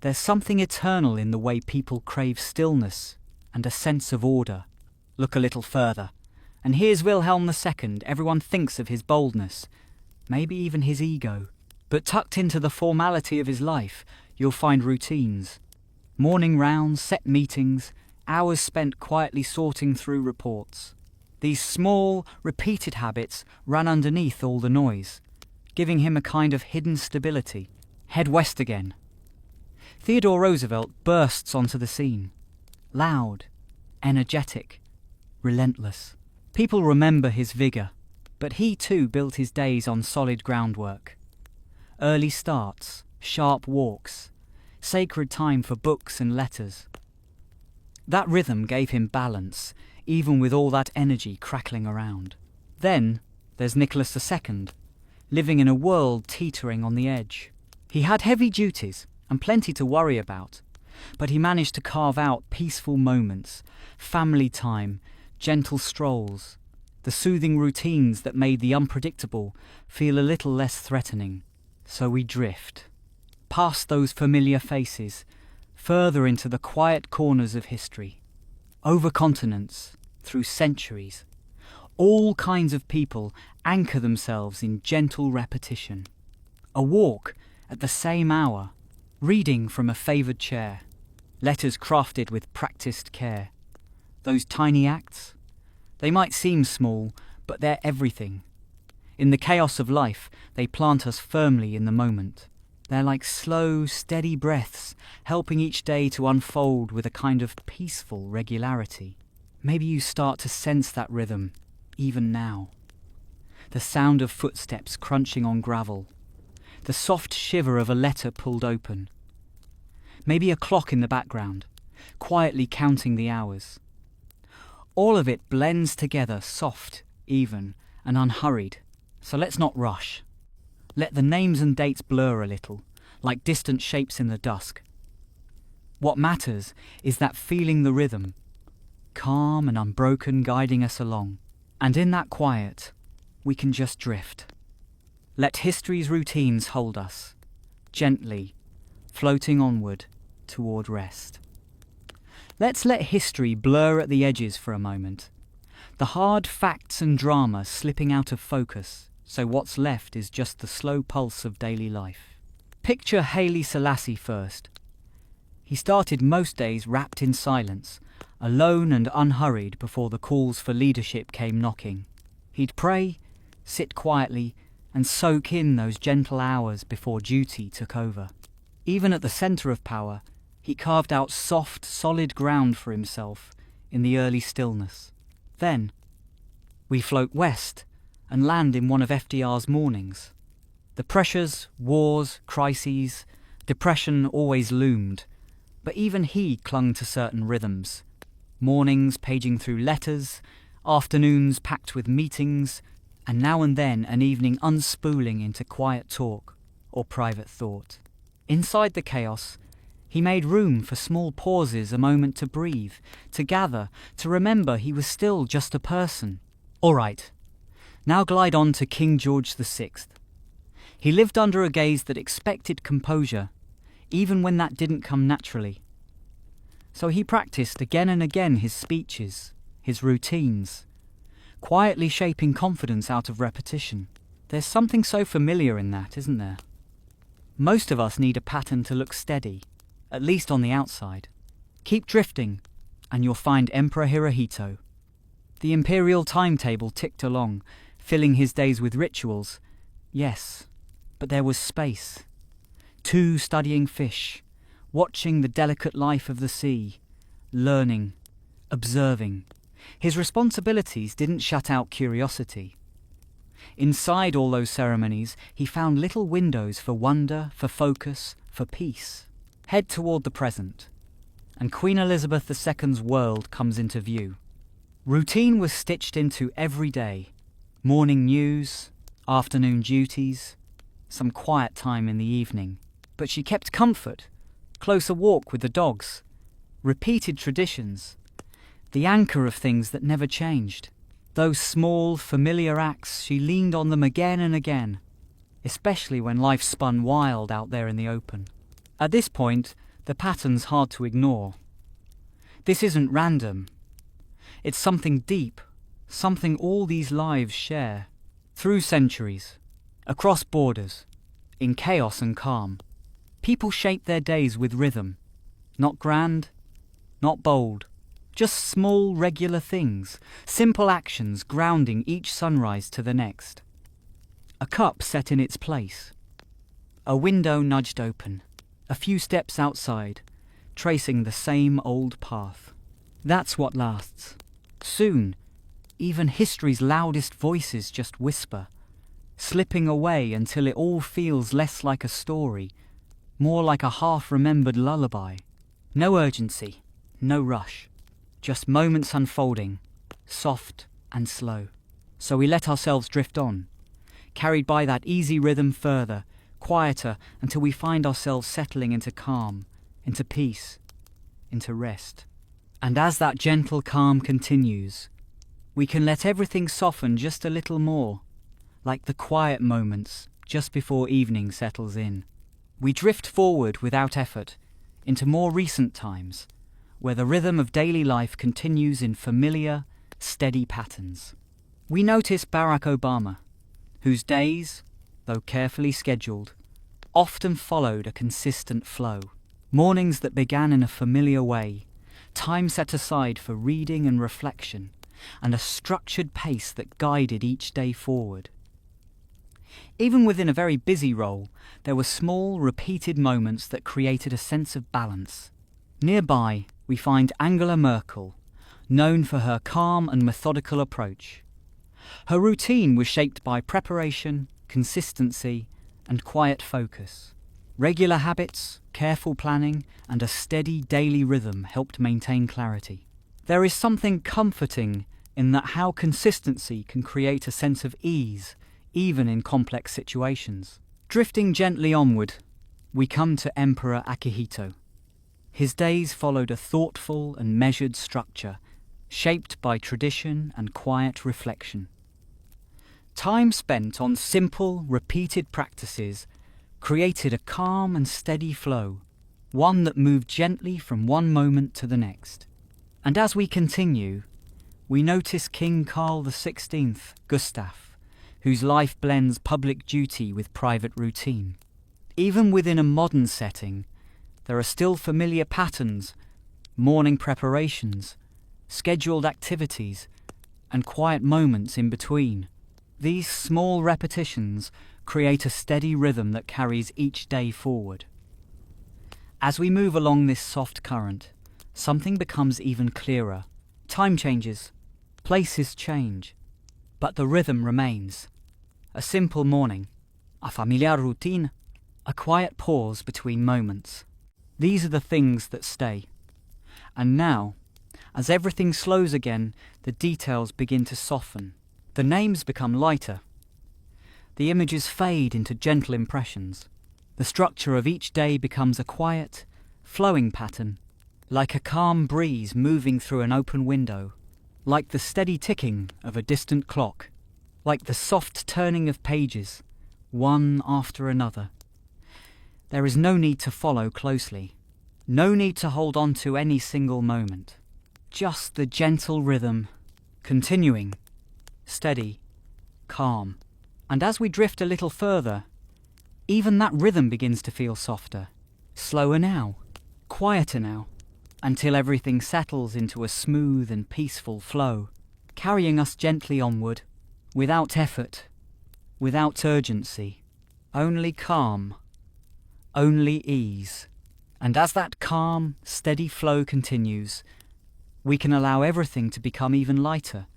there's something eternal in the way people crave stillness and a sense of order. Look a little further, and here's Wilhelm II. Everyone thinks of his boldness, maybe even his ego. But tucked into the formality of his life, you'll find routines. Morning rounds, set meetings, hours spent quietly sorting through reports. These small, repeated habits ran underneath all the noise, giving him a kind of hidden stability. Head west again. Theodore Roosevelt bursts onto the scene. Loud, energetic, relentless. People remember his vigour, but he too built his days on solid groundwork. Early starts, sharp walks, sacred time for books and letters. That rhythm gave him balance, even with all that energy crackling around. Then there's Nicholas II, living in a world teetering on the edge. He had heavy duties and plenty to worry about, but he managed to carve out peaceful moments, family time, gentle strolls, the soothing routines that made the unpredictable feel a little less threatening. So we drift, past those familiar faces, further into the quiet corners of history, over continents, through centuries. All kinds of people anchor themselves in gentle repetition. A walk at the same hour, reading from a favoured chair, letters crafted with practised care. Those tiny acts, they might seem small, but they're everything. In the chaos of life, they plant us firmly in the moment. They're like slow, steady breaths, helping each day to unfold with a kind of peaceful regularity. Maybe you start to sense that rhythm, even now. The sound of footsteps crunching on gravel, the soft shiver of a letter pulled open. Maybe a clock in the background, quietly counting the hours. All of it blends together, soft, even, and unhurried. So let's not rush. Let the names and dates blur a little, like distant shapes in the dusk. What matters is that feeling the rhythm, calm and unbroken, guiding us along. And in that quiet, we can just drift. Let history's routines hold us, gently, floating onward toward rest. Let's let history blur at the edges for a moment. The hard facts and drama slipping out of focus, so what's left is just the slow pulse of daily life. Picture Haile Selassie first. He started most days wrapped in silence, alone and unhurried before the calls for leadership came knocking. He'd pray, sit quietly, and soak in those gentle hours before duty took over. Even at the centre of power, he carved out soft, solid ground for himself in the early stillness. Then, we float west and land in one of FDR's mornings. The pressures, wars, crises, depression always loomed, but even he clung to certain rhythms. Mornings paging through letters, afternoons packed with meetings, and now and then an evening unspooling into quiet talk or private thought. Inside the chaos, he made room for small pauses, a moment to breathe, to gather, to remember he was still just a person. All right, now glide on to King George VI. He lived under a gaze that expected composure, even when that didn't come naturally. So he practiced again and again his speeches, his routines, quietly shaping confidence out of repetition. There's something so familiar in that, isn't there? Most of us need a pattern to look steady, at least on the outside. Keep drifting, and you'll find Emperor Hirohito. The imperial timetable ticked along, filling his days with rituals. Yes, but there was space. 2 studying fish, watching the delicate life of the sea, learning, observing. His responsibilities didn't shut out curiosity. Inside all those ceremonies, he found little windows for wonder, for focus, for peace. Head toward the present, and Queen Elizabeth II's world comes into view. Routine was stitched into every day. Morning news, afternoon duties, some quiet time in the evening. But she kept comfort, closer walk with the dogs, repeated traditions, the anchor of things that never changed. Those small, familiar acts, she leaned on them again and again, especially when life spun wild out there in the open. At this point, the pattern's hard to ignore. This isn't random. It's something deep, something all these lives share. Through centuries, across borders, in chaos and calm, people shape their days with rhythm. Not grand, not bold, just small, regular things, simple actions grounding each sunrise to the next. A cup set in its place, a window nudged open, a few steps outside, tracing the same old path. That's what lasts. Soon, even history's loudest voices just whisper, slipping away until it all feels less like a story, more like a half-remembered lullaby. No urgency, no rush, just moments unfolding, soft and slow. So we let ourselves drift on, carried by that easy rhythm further, quieter, until we find ourselves settling into calm, into peace, into rest. And as that gentle calm continues, we can let everything soften just a little more, like the quiet moments just before evening settles in. We drift forward without effort into more recent times, where the rhythm of daily life continues in familiar, steady patterns. We notice Barack Obama, whose days, though carefully scheduled, often followed a consistent flow. Mornings that began in a familiar way, time set aside for reading and reflection, and a structured pace that guided each day forward. Even within a very busy role, there were small, repeated moments that created a sense of balance. Nearby, we find Angela Merkel, known for her calm and methodical approach. Her routine was shaped by preparation, consistency, and quiet focus. Regular habits, careful planning, and a steady daily rhythm helped maintain clarity. There is something comforting in that how consistency can create a sense of ease, even in complex situations. Drifting gently onward, we come to Emperor Akihito. His days followed a thoughtful and measured structure, shaped by tradition and quiet reflection. Time spent on simple, repeated practices created a calm and steady flow. one that moved gently from one moment to the next. And as we continue, we notice King Carl XVI, Gustav, whose life blends public duty with private routine. Even within a modern setting, there are still familiar patterns, morning preparations, scheduled activities, and quiet moments in between. These small repetitions create a steady rhythm that carries each day forward. As we move along this soft current, something becomes even clearer. Time changes, places change, but the rhythm remains. A simple morning, a familiar routine, a quiet pause between moments. These are the things that stay. And now, as everything slows again, the details begin to soften. The names become lighter. The images fade into gentle impressions. The structure of each day becomes a quiet, flowing pattern, like a calm breeze moving through an open window, like the steady ticking of a distant clock, like the soft turning of pages, one after another. There is no need to follow closely, no need to hold on to any single moment. Just the gentle rhythm, continuing, steady, calm. And as we drift a little further, even that rhythm begins to feel softer, slower now, quieter now, until everything settles into a smooth and peaceful flow, carrying us gently onward, without effort, without urgency, only calm, only ease. And as that calm, steady flow continues, we can allow everything to become even lighter,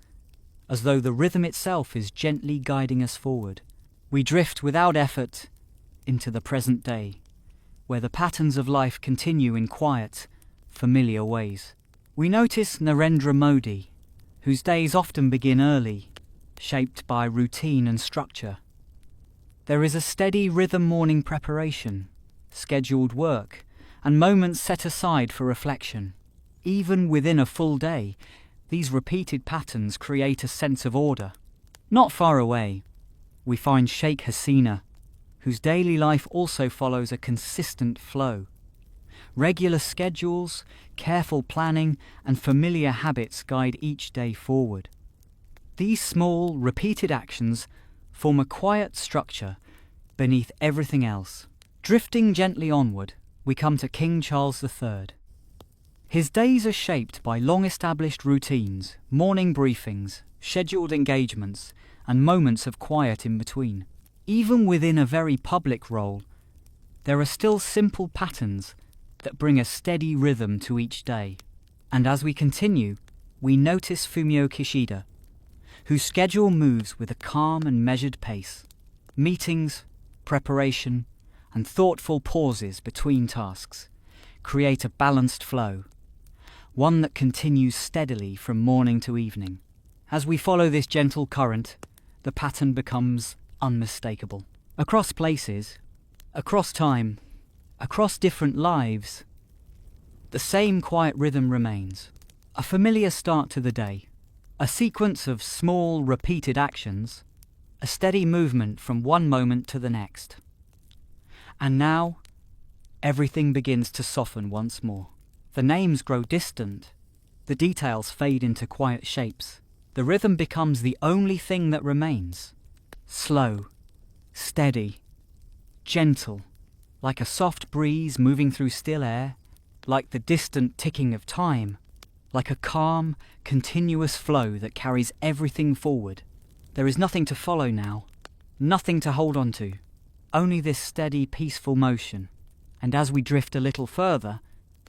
as though the rhythm itself is gently guiding us forward. We drift without effort into the present day, where the patterns of life continue in quiet, familiar ways. We notice Narendra Modi, whose days often begin early, shaped by routine and structure. There is a steady rhythm morning preparation, scheduled work, and moments set aside for reflection. Even within a full day, these repeated patterns create a sense of order. Not far away, we find Sheikh Hasina, whose daily life also follows a consistent flow. Regular schedules, careful planning, and familiar habits guide each day forward. These small, repeated actions form a quiet structure beneath everything else. Drifting gently onward, we come to King Charles III. His days are shaped by long-established routines, morning briefings, scheduled engagements, and moments of quiet in between. Even within a very public role, there are still simple patterns that bring a steady rhythm to each day. And as we continue, we notice Fumio Kishida, whose schedule moves with a calm and measured pace. Meetings, preparation, and thoughtful pauses between tasks create a balanced flow, one that continues steadily from morning to evening. As we follow this gentle current, the pattern becomes unmistakable. Across places, across time, across different lives, the same quiet rhythm remains. A familiar start to the day, a sequence of small, repeated actions, a steady movement from one moment to the next. And now, everything begins to soften once more. The names grow distant, the details fade into quiet shapes. The rhythm becomes the only thing that remains. Slow, steady, gentle, like a soft breeze moving through still air, like the distant ticking of time, like a calm, continuous flow that carries everything forward. There is nothing to follow now, nothing to hold on to, only this steady, peaceful motion. And as we drift a little further,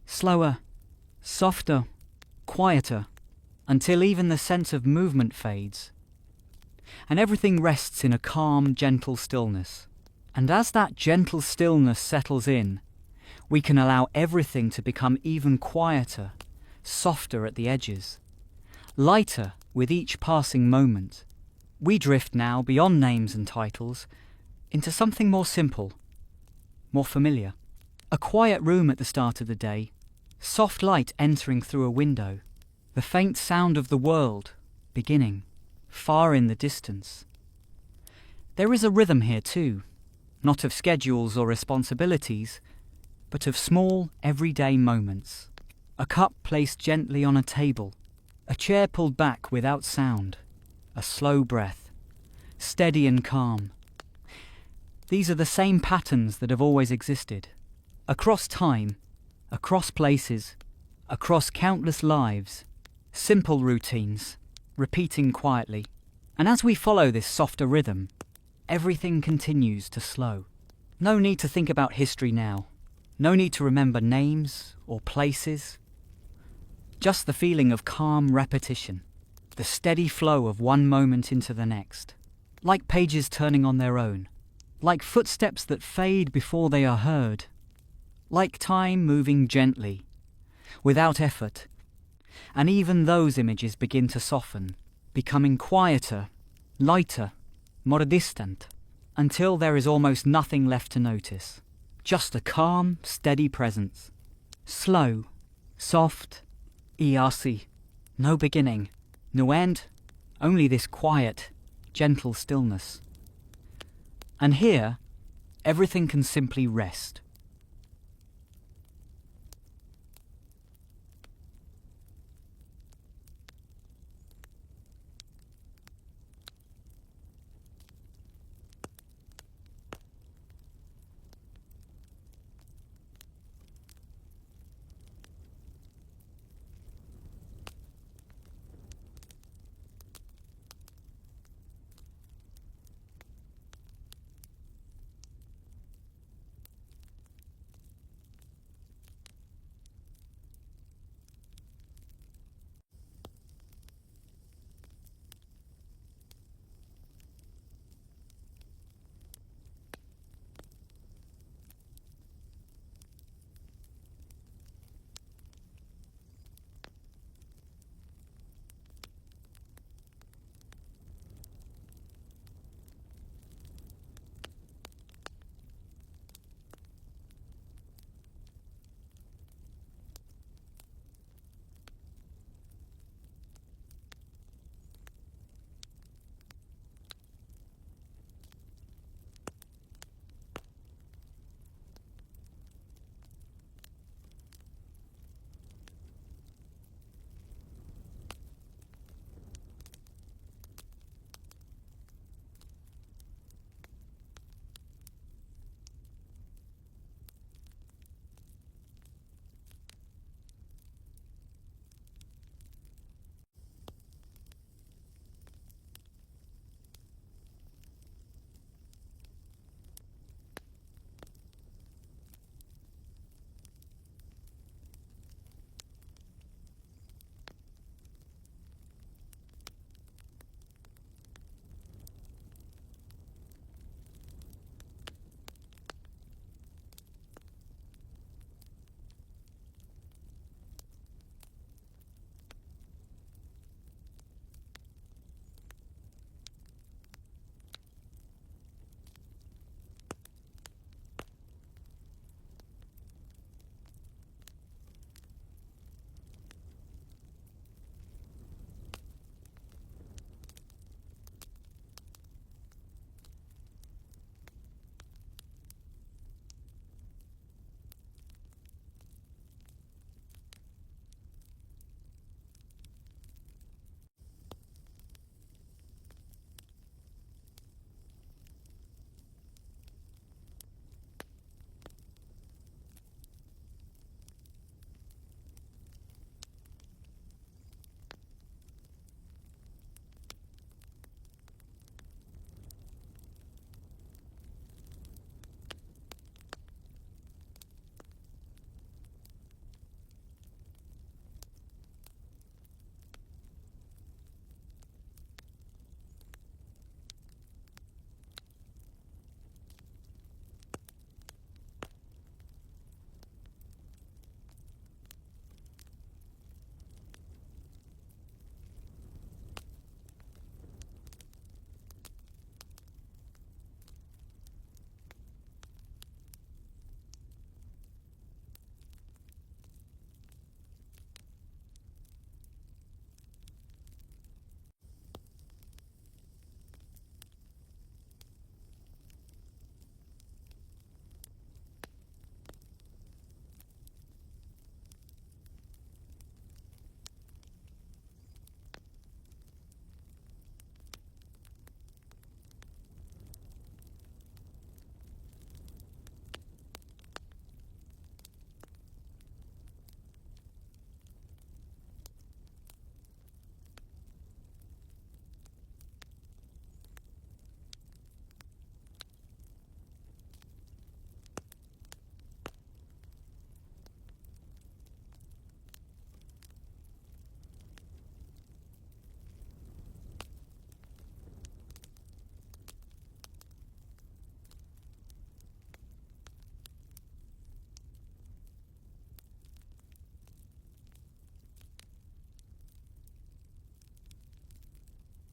slower, softer, quieter, until even the sense of movement fades, and everything rests in a calm, gentle stillness. And as that gentle stillness settles in, we can allow everything to become even quieter, softer at the edges, lighter with each passing moment. We drift now beyond names and titles into something more simple, more familiar. A quiet room at the start of the day, soft light entering through a window, the faint sound of the world beginning, far in the distance. There is a rhythm here too, not of schedules or responsibilities, but of small, everyday moments. A cup placed gently on a table, a chair pulled back without sound, a slow breath, steady and calm. These are the same patterns that have always existed. Across time, across places, across countless lives, simple routines, repeating quietly. And as we follow this softer rhythm, everything continues to slow. No need to think about history now. No need to remember names or places. Just the feeling of calm repetition, the steady flow of one moment into the next, like pages turning on their own, like footsteps that fade before they are heard, like time moving gently, without effort. And even those images begin to soften, becoming quieter, lighter, more distant, until there is almost nothing left to notice. Just a calm, steady presence. Slow, soft, iasi. No beginning, no end, only this quiet, gentle stillness. And here, everything can simply rest.